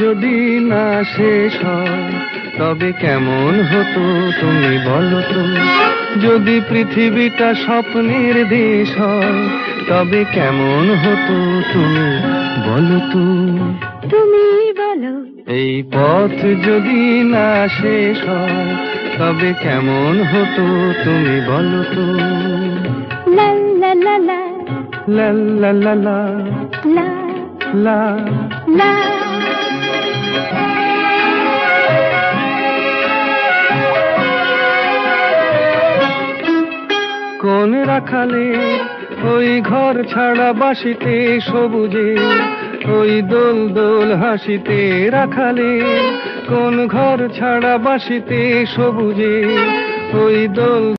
যদি না শেষ হয় তবে কেমন হতো তুমি বলো তো। যদি পৃথিবীটা স্বপ্নের দেশ হয় তবে কেমন হতো তুমি বলো তো। তুমি বলো। এই পথ যদি না শেষ হয় তবে কেমন হতো তুমি বলো তো। লা লা লা লা লা লা লা লা লা লা লা। কোন রাখালে ওই ঘর ছাড়া বাসিতে সবুজে, ওই দোল দোল হাসিতে রাখালে। কোন ঘর ছাড়া বাসিতে সবুজে, ওই দোল